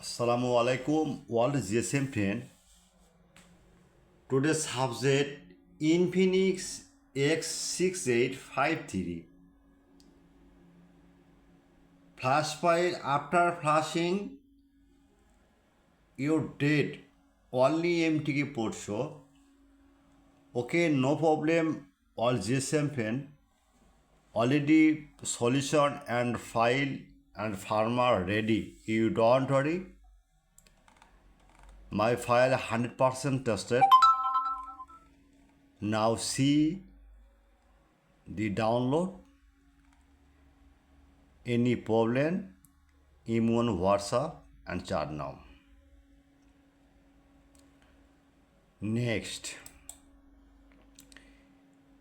Assalamu alaikum, world GSM friend. Today's subject Infinix X6853. Flash file after flashing your date only MTK port show. Okay, no problem, all GSM friend. Already solution and file and firmware ready. You don't worry. My file 100% tested. Now see the download. Any problem, email, WhatsApp and chat now. Next,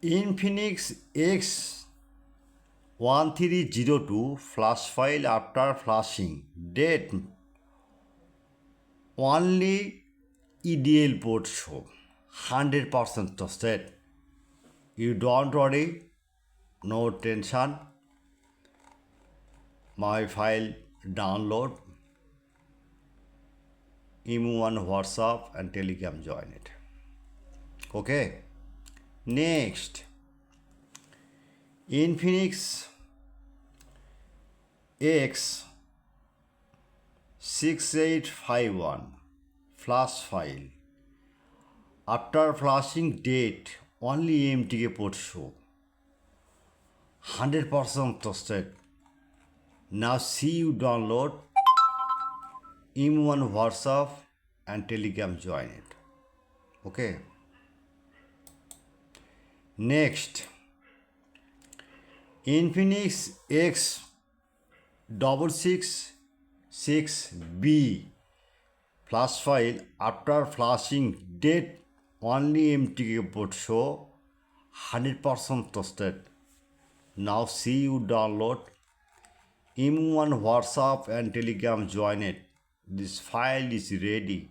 Infinix X1302 flash file after flashing date only EDL port show 100% trusted. You don't worry, no tension. My file download, email and WhatsApp and Telegram join it. Okay. Next, Infinix X6851 flash file after flashing date only MTK port show 100% trusted. Now see you download, email and WhatsApp and Telegram join it. Okay. Next, Infinix X688LN flash file after flashing date only MTK port show 100% trusted. Now see you download, email and WhatsApp and Telegram join it. This file is ready.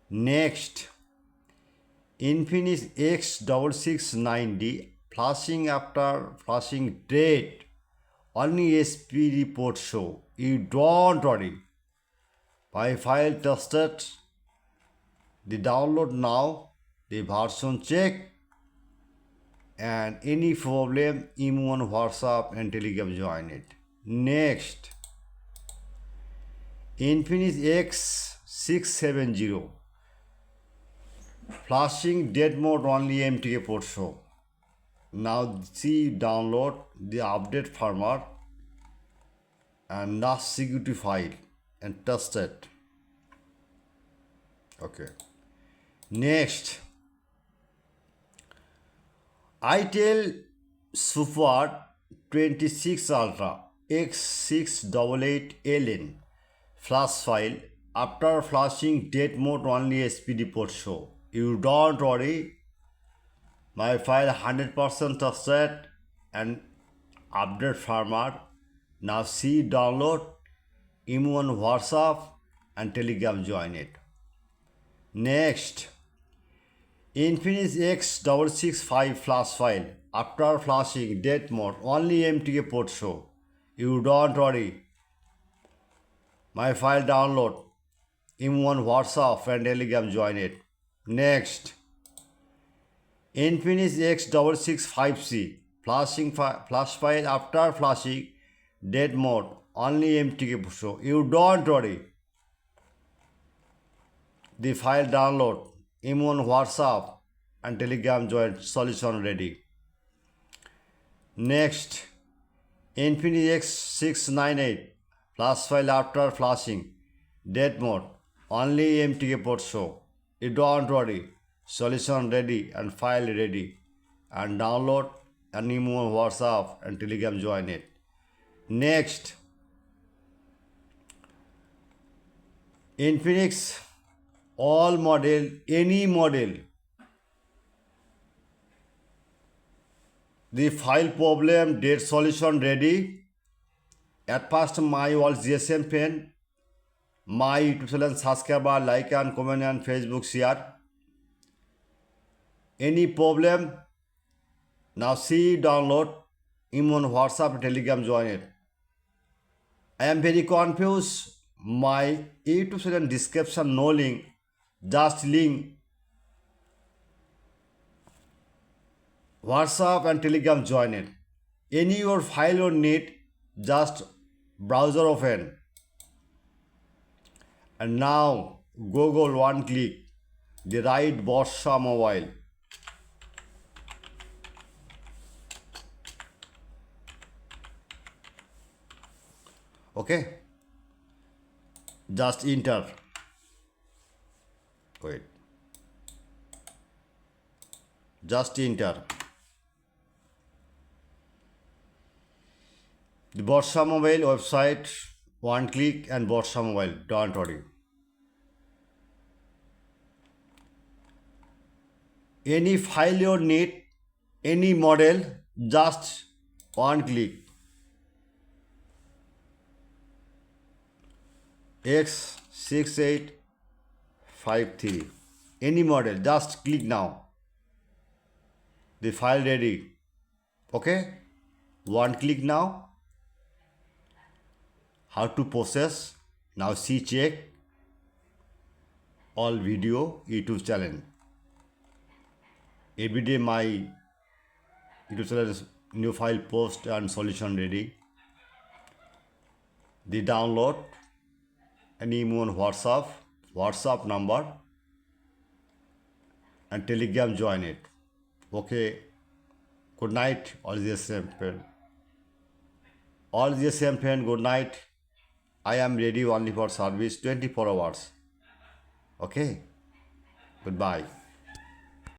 Next, Infinix X688LN flashing after flashing date only SPD Prot show. You don't worry. My file tested. The download now. The version check. And any problem, email on WhatsApp and Telegram join it. Next, Infinix X670 flashing dead mode only MTK port show. Now see download the update firmware and NAS security file and test it. Okay. Next, Itel Super 26 Ultra S688LN flash file after flashing date mode only SPD port show. You don't worry. My file 100% trusted and update firmware. Now see download, email and WhatsApp and Telegram join it. Next, Infinix X665 flash file after flashing date mode only MTK port show. You don't worry. My file download, email and WhatsApp and Telegram join it. Next, Infinix X665C flash file after flashing dead mode only MTK port show. You don't worry. The file download, email and WhatsApp and Telegram join solution ready. Next, Infinix X698 flash file after flashing dead mode only MTK port show. You don't worry. Solution ready and file ready. And download and email, WhatsApp and Telegram join it. Next, Infinix all model, any model. The file problem date solution ready. At first, my all GSM friend, my YouTube channel subscriber, like and comment and Facebook share. Any problem? Now see download, email, WhatsApp, Telegram join it. I am very confused. my YouTube channel description, no link, just link WhatsApp and Telegram join it. Any your file or need, just browser open. And now Google one click, the right Borsha Mobile. Okay, just enter. Wait, just enter. The Borsha Mobile website, one click and Borsha Mobile, don't worry. Any file you need, any model, just one click. S68853. Any model, just click now. The file ready. Okay? One click now. How to process? Now see check all video YouTube channel. Every day my YouTube channel is new file post and solution ready. The download any on WhatsApp number and Telegram join it. Okay. Good night. All the same friend. All the same friend. Good night. I am ready only for service 24 hours. Okay. Goodbye.